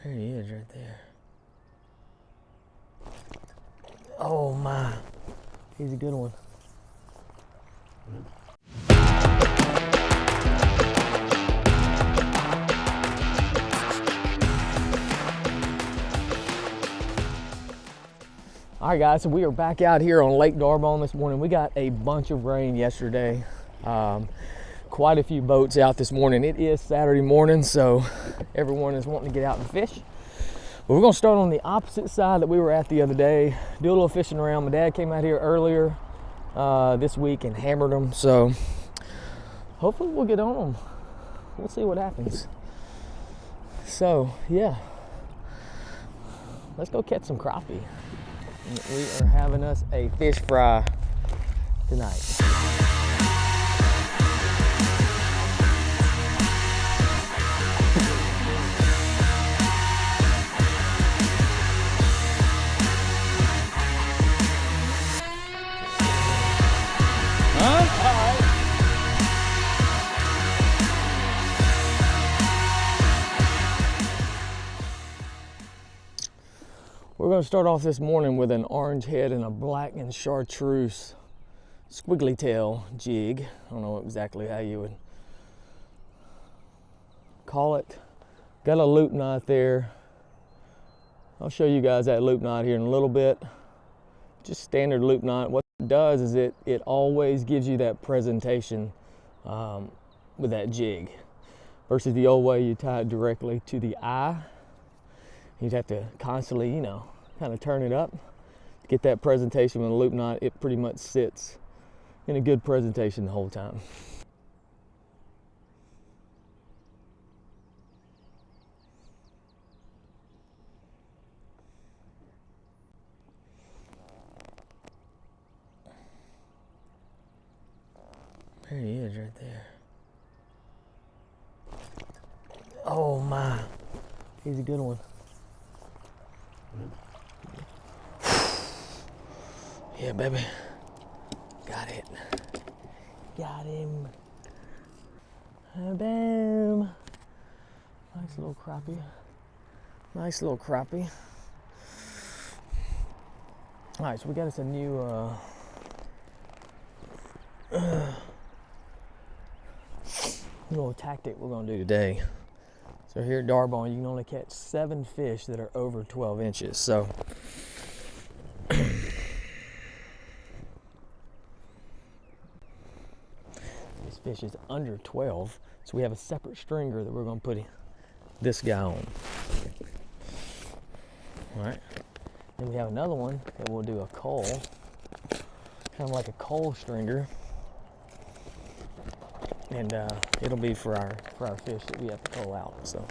There he is right there. Oh my, he's a good one. All right guys, so we are back out here on Lake D'Arbonne this morning. We got a bunch of rain yesterday. Quite a few boats out this morning. It is Saturday morning, so everyone is wanting to get out and fish. But we're gonna start on the opposite side that we were at the other day, do a little fishing around. My dad came out here earlier this week and hammered them, so hopefully we'll get on them. We'll see what happens. So yeah, let's go catch some crappie. We are having us a fish fry tonight. We're going to start off this morning with an orange head and a black and chartreuse squiggly tail jig. I don't know exactly how you would call it. Got a loop knot there. I'll show you guys that loop knot here in a little bit. Just standard loop knot. What it does is it always gives you that presentation with that jig versus the old way you tie it directly to the eye. You'd have to constantly, you know, kind of turn it up to get that presentation with a loop knot. It pretty much sits in a good presentation the whole time. There he is right there. Oh my, he's a good one. Yeah, baby. Got it. Got him. Boom. Nice little crappie. Nice little crappie. All right, so we got us a new little tactic we're gonna do today. So here at D'Arbonne, you can only catch 7 fish that are over 12 inches. So this fish is under 12. So we have a separate stringer that we're gonna put this guy on. All right. Then we have another one that we'll do a coal, kind of like a coal stringer. And it'll be for our fish that we have to pull out. So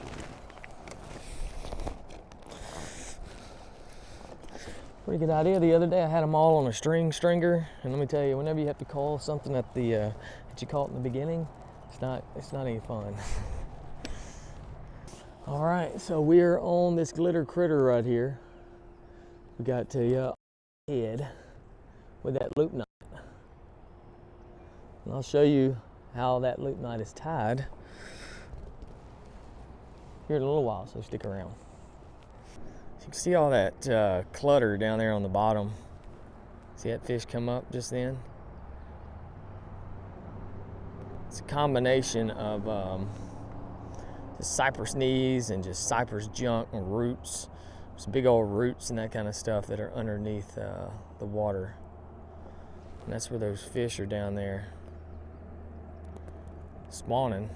pretty good idea. The other day I had them all on a stringer, and let me tell you, whenever you have to call something at the that you caught in the beginning, it's not any fun. All right, so we're on this glitter critter right here. We got the head with that loop knot, and I'll show you how that loop knot is tied here in a little while, so stick around. So you can see all that clutter down there on the bottom. See that fish come up just then? It's a combination of just cypress knees and just cypress junk and roots. Some big old roots and that kind of stuff that are underneath the water. And that's where those fish are down there spawning.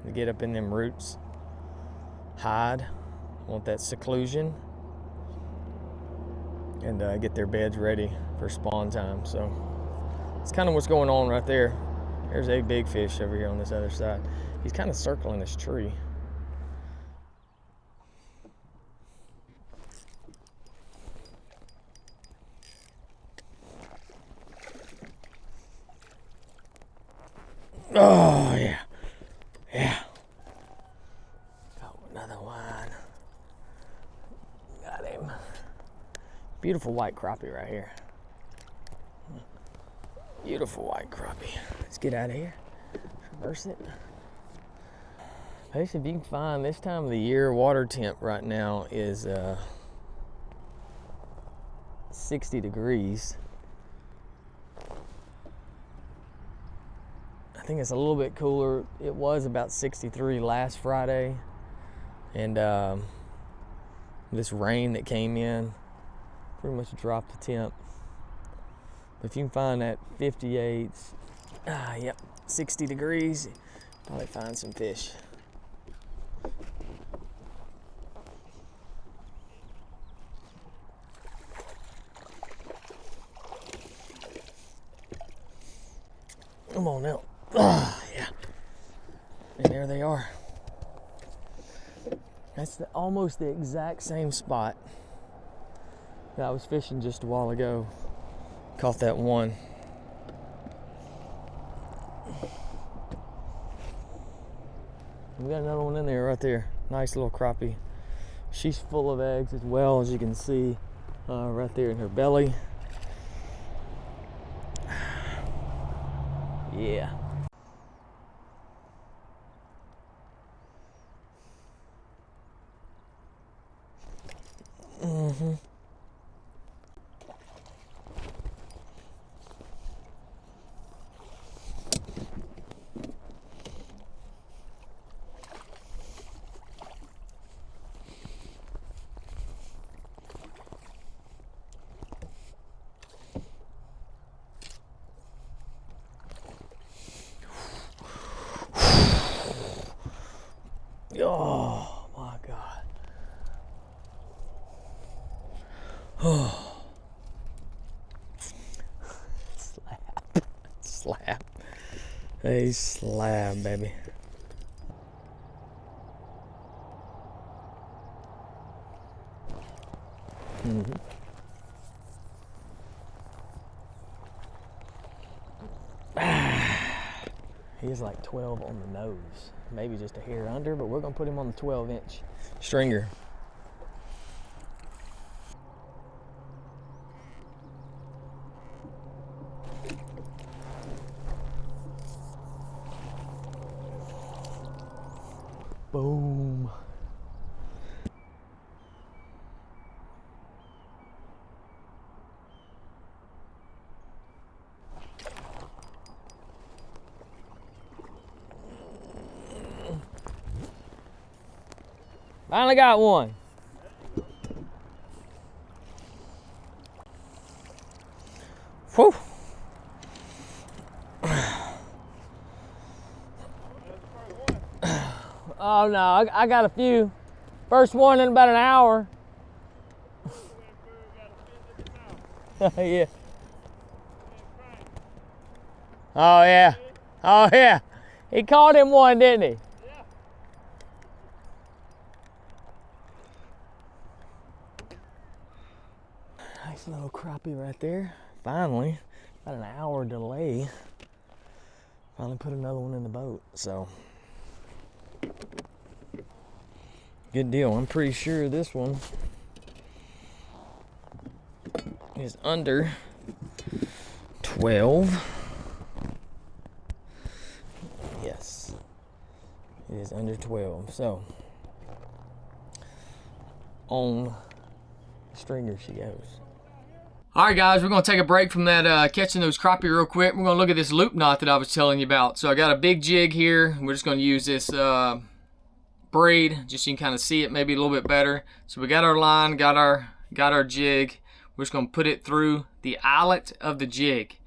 To get up in them roots, hide, want that seclusion, and get their beds ready for spawn time. So it's kind of what's going on right there. There's a big fish over here on this other side. He's kind of circling this tree. Oh yeah, yeah. Got another one. Got him. Beautiful white crappie right here. Beautiful white crappie. Let's get out of here. Reverse it. Basically, if you can find this time of the year, water temp right now is 60 degrees. I think it's a little bit cooler. It was about 63 last Friday, and this rain that came in pretty much dropped the temp. But if you can find that 58, yep, 60 degrees, probably find some fish. Come on now. Yeah. And there they are. That's almost the exact same spot that I was fishing just a while ago. Caught that one. We got another one in there right there. Nice little crappie. She's full of eggs as well, as you can see right there in her belly. Yeah. Mm-hmm. Oh my God. Oh. Slab. Slab. A slab, baby. Mm-hmm. He's like 12 on the nose. Maybe just a hair under, but we're gonna put him on the 12-inch stringer. Boom. Finally got one. Whew. Oh no, I got a few. First one in about an hour. Yeah. Oh yeah. Oh yeah. He caught him one, didn't he? Nice little crappie right there. Finally, about an hour delay. Finally put another one in the boat, so. Good deal. I'm pretty sure this one is under 12. Yes, it is under 12. So, on stringer she goes. All right, guys, we're going to take a break from that catching those crappie real quick. We're going to look at this loop knot that I was telling you about. So I got a big jig here. We're just going to use this braid, just so you can kind of see it maybe a little bit better. So we got our line, got our jig. We're just going to put it through the eyelet of the jig.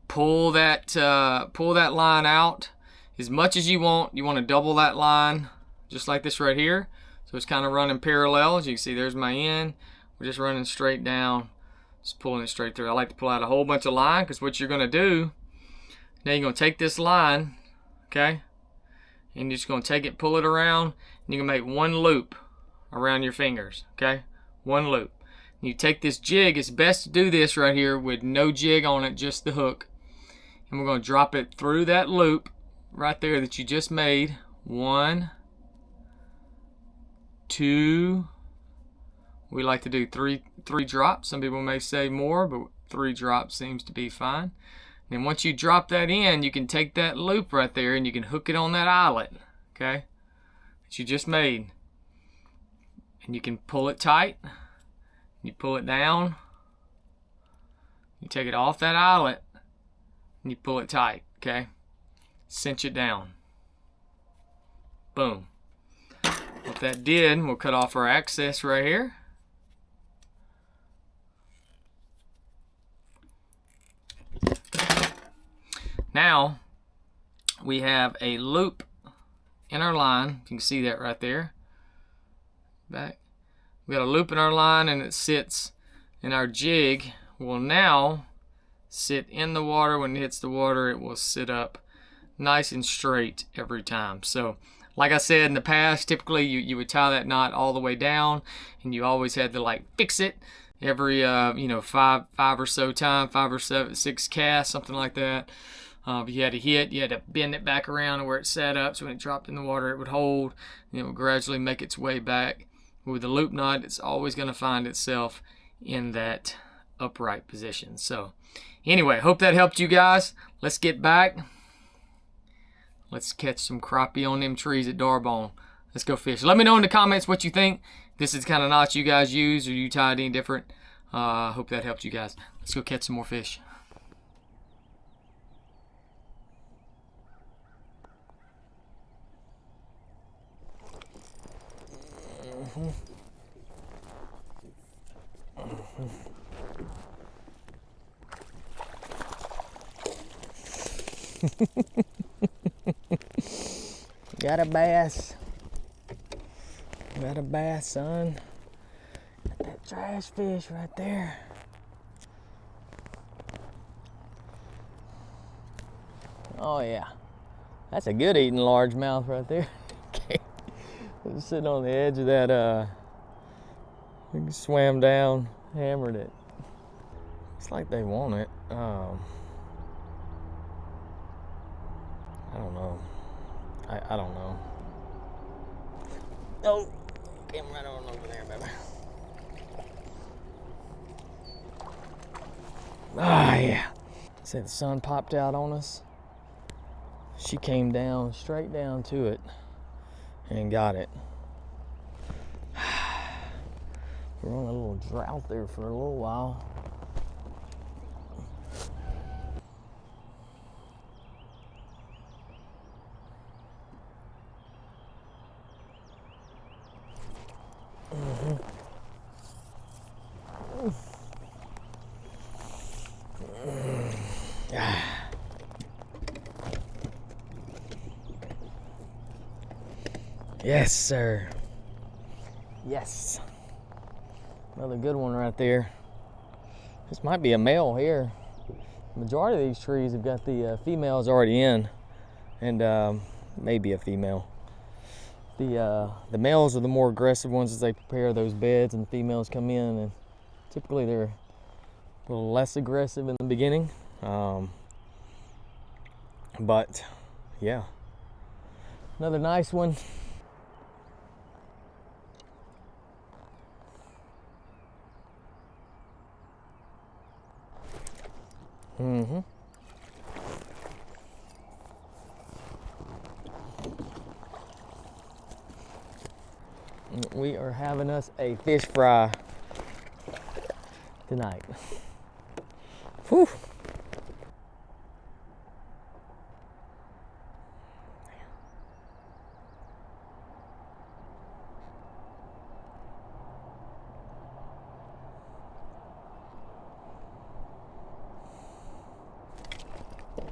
Pull that line out as much as you want. You want to double that line, just like this right here. So it's kind of running parallel. As you can see, there's my end. We're just running straight down. Just pulling it straight through. I like to pull out a whole bunch of line, because what you're going to do, now you're going to take this line, okay, and you're just going to take it, pull it around, and you're going to make one loop around your fingers, okay, one loop. And you take this jig. It's best to do this right here with no jig on it, just the hook, and we're going to drop it through that loop right there that you just made. 1, 2, we like to do three drops. Some people may say more, but 3 drops seems to be fine. And once you drop that in, you can take that loop right there and you can hook it on that eyelet, okay? that you just made. And you can pull it tight. You pull it down. You take it off that eyelet and you pull it tight, okay? Cinch it down. Boom. What that did, we'll cut off our access right here. Now, we have a loop in our line. You can see that right there. Back. We got a loop in our line and it sits in our jig. Will now sit in the water. When it hits the water, it will sit up nice and straight every time. So like I said in the past, typically you would tie that knot all the way down and you always had to like fix it every five or so time, 5 or 6 casts, something like that. If you had to hit, you had to bend it back around to where it sat up, so when it dropped in the water it would hold and it would gradually make its way back. With the loop knot, it's always going to find itself in that upright position. So anyway, hope that helped you guys. Let's get back. Let's catch some crappie on them trees at Darbone. Let's go fish. Let me know in the comments what you think. This is the kind of knots you guys use, or you tied any different. Hope that helped you guys. Let's go catch some more fish. Got a bass. Got a bass, son. Got that trash fish right there. Oh yeah. That's a good eating largemouth right there. Okay. Sitting on the edge of that swam down, hammered it. It's like they want it. I don't know. I don't know. Oh, came right on over there, baby. Ah, yeah. See, the sun popped out on us. She came down, straight down to it, and got it. We're on a little drought there for a little while. Yes, sir. Yes. Another good one right there. This might be a male here. The majority of these trees have got the females already in, and maybe a female. The males are the more aggressive ones as they prepare those beds, and the females come in, and typically they're a little less aggressive in the beginning. But yeah, another nice one. Mm-hmm. We are having us a fish fry tonight. Whew.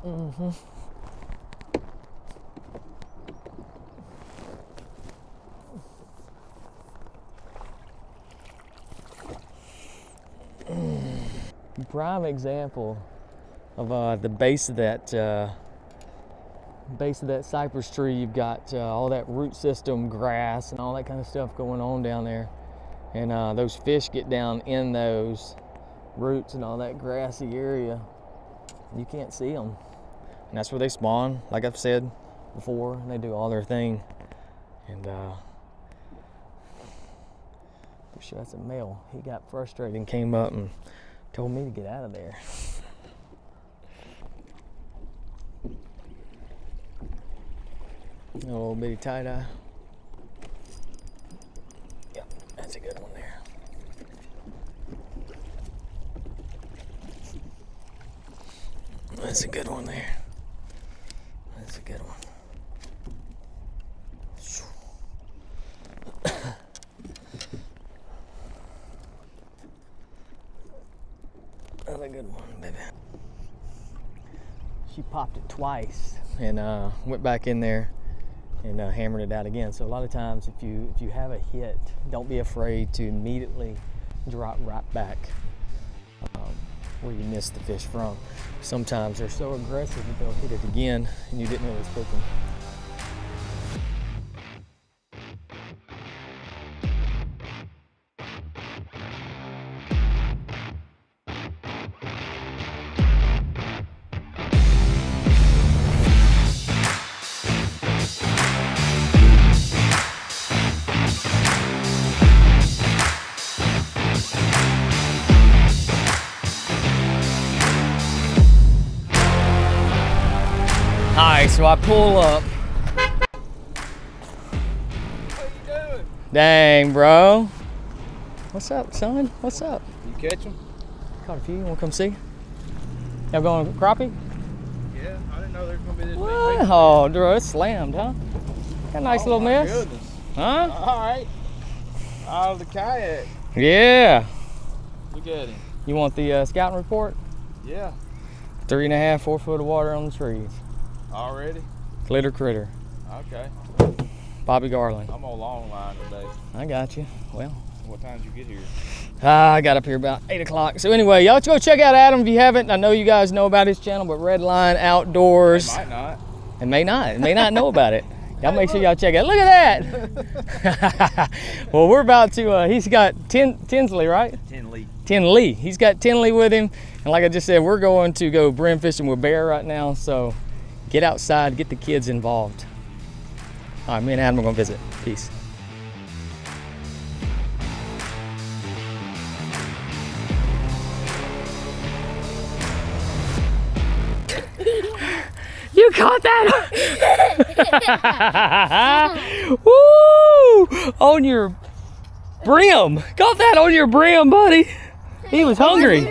Mm-hmm. Prime example of the base of that cypress tree. You've got all that root system, grass, and all that kind of stuff going on down there, and those fish get down in those roots and all that grassy area. You can't see them, and that's where they spawn, like I've said before, and they do all their thing. And for sure that's a male. He got frustrated and came up and told me to get out of there. A little bitty tie-dye. That's a good one there. That's a good one there. That's a good one. Another good one, baby. She popped it twice and went back in there and hammered it out again. So a lot of times if you have a hit, don't be afraid to immediately drop right back where you missed the fish from. Sometimes they're so aggressive that they'll hit it again and you didn't know it was cooking. All right, so I pull up. What you doing? Dang, bro. What's up, son? What's up? You catch them? Caught a few. You want to come see? Y'all going crappie? Yeah, I didn't know there was going to be this What? big. Oh, bro, it's slammed, huh? Got a nice little my mess. Goodness. Huh? All right. Out of the kayak. Yeah. Look at him. You want the scouting report? Yeah. 3.5, 4 foot of water on the trees. Already? Glitter critter. Okay. Bobby Garland. I'm on long line today. I got you. Well, What time did you get here? I got up here about 8 o'clock. So anyway, y'all go check out Adam if you haven't. I know you guys know about his channel, but Redline Outdoors. Might not. It may not. It may not know about it. Y'all make sure y'all check it out. Look at that. Well, we're about to, he's got Tinsley, right? Tinley. He's got Tinley with him. And like I just said, we're going to go brim fishing with Bear right now. So get outside, get the kids involved. All right, me and Adam are gonna visit. Peace. You caught that! Woo! On your brim. Caught that on your brim, buddy. He was hungry.